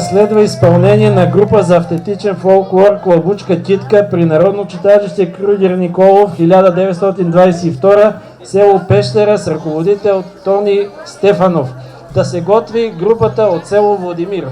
следва исполнение на група за автентичен фолклор Клобучка китка при Народно читалище Крюгер Николов 1922, село Пещера, с ръководител Тони Стефанов. Да се готви групата от село Владимир.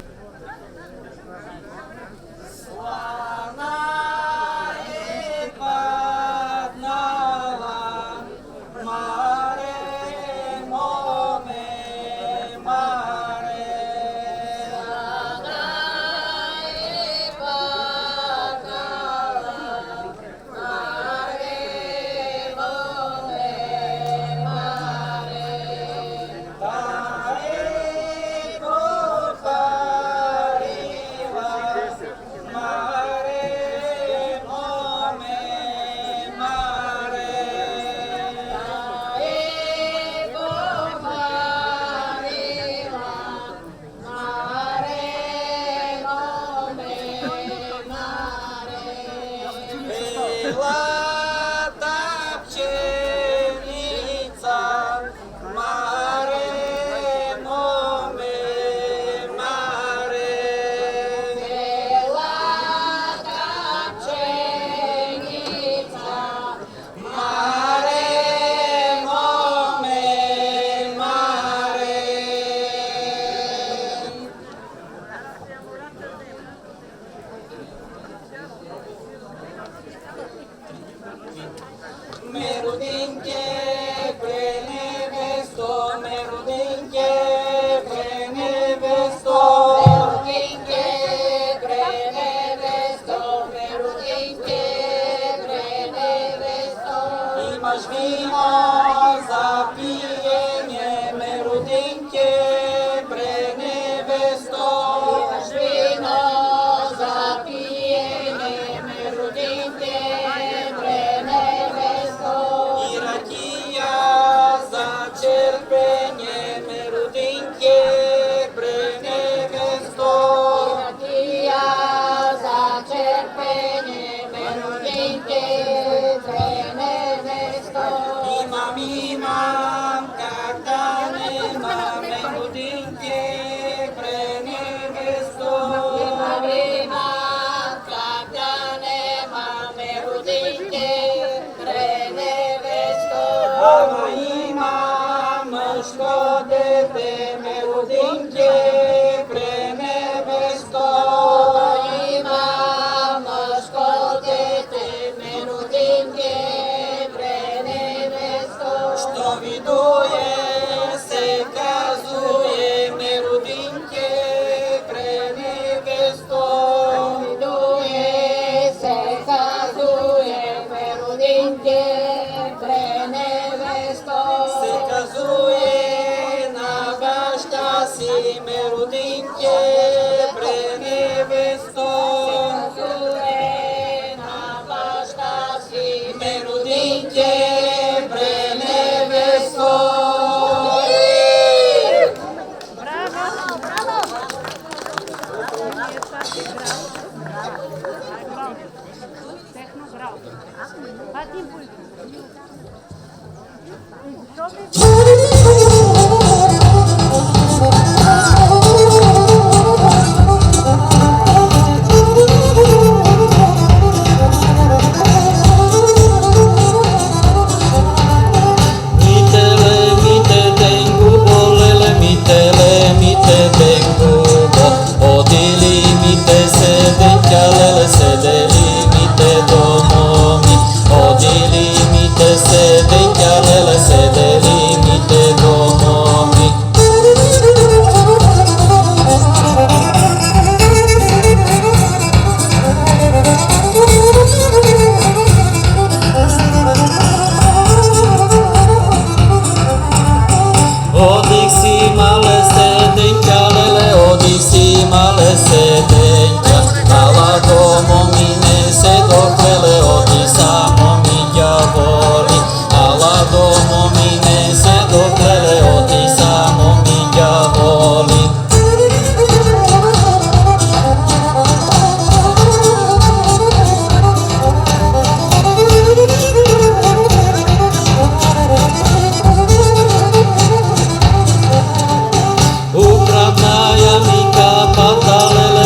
Upravnaja mi kapatale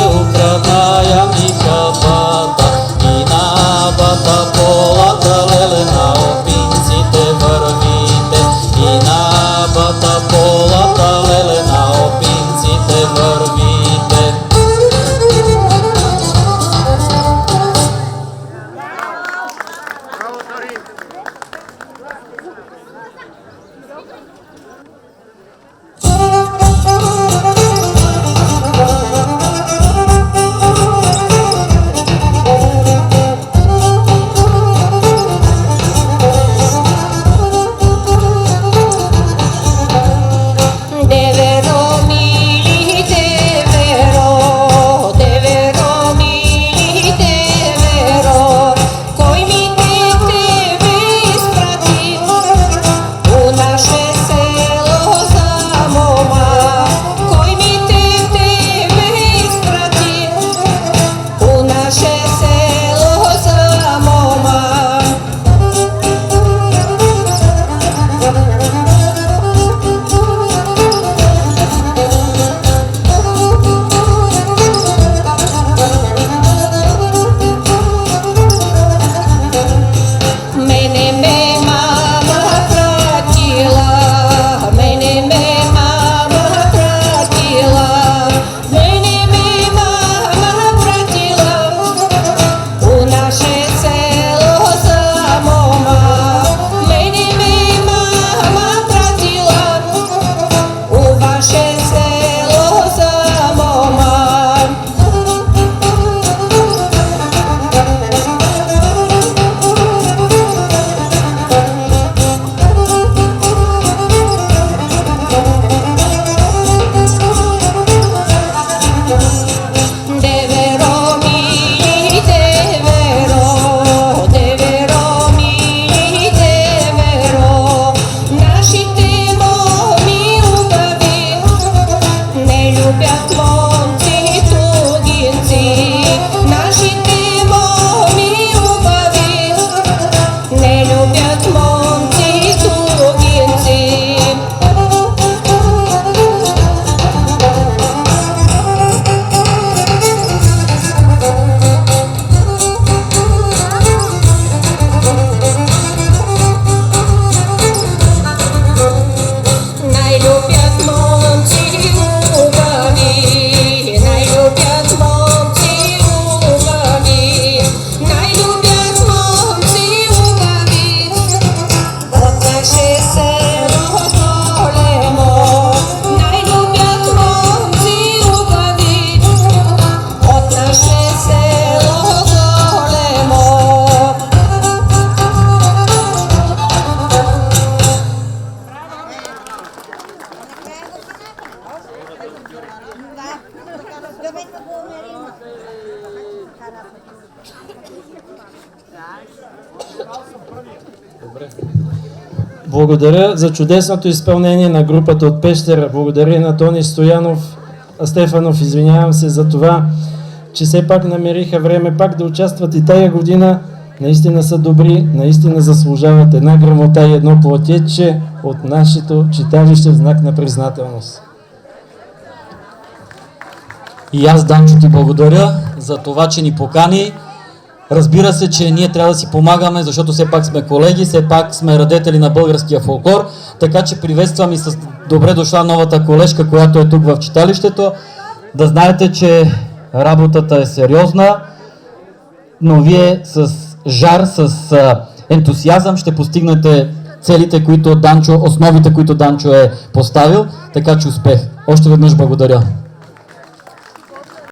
Благодаря за чудесното изпълнение на групата от Пещера. Благодаря на Тони Стефанов, извинявам се за това, че все пак намериха време пак да участват и тая година. Наистина са добри, наистина заслужават една грамота и едно платече от нашето читалище в знак на признателност. И аз, Данчо, ти благодаря за това, че ни покани. Разбира се, че ние трябва да си помагаме, защото все пак сме колеги, все пак сме радетели на българския фолклор, така че приветствам и с добре дошла новата колежка, която е тук в читалището. Да знаете, че работата е сериозна, но вие с жар, с ентусиазъм ще постигнете целите, които Данчо, основите, които Данчо е поставил, така че успех. Още веднъж благодаря.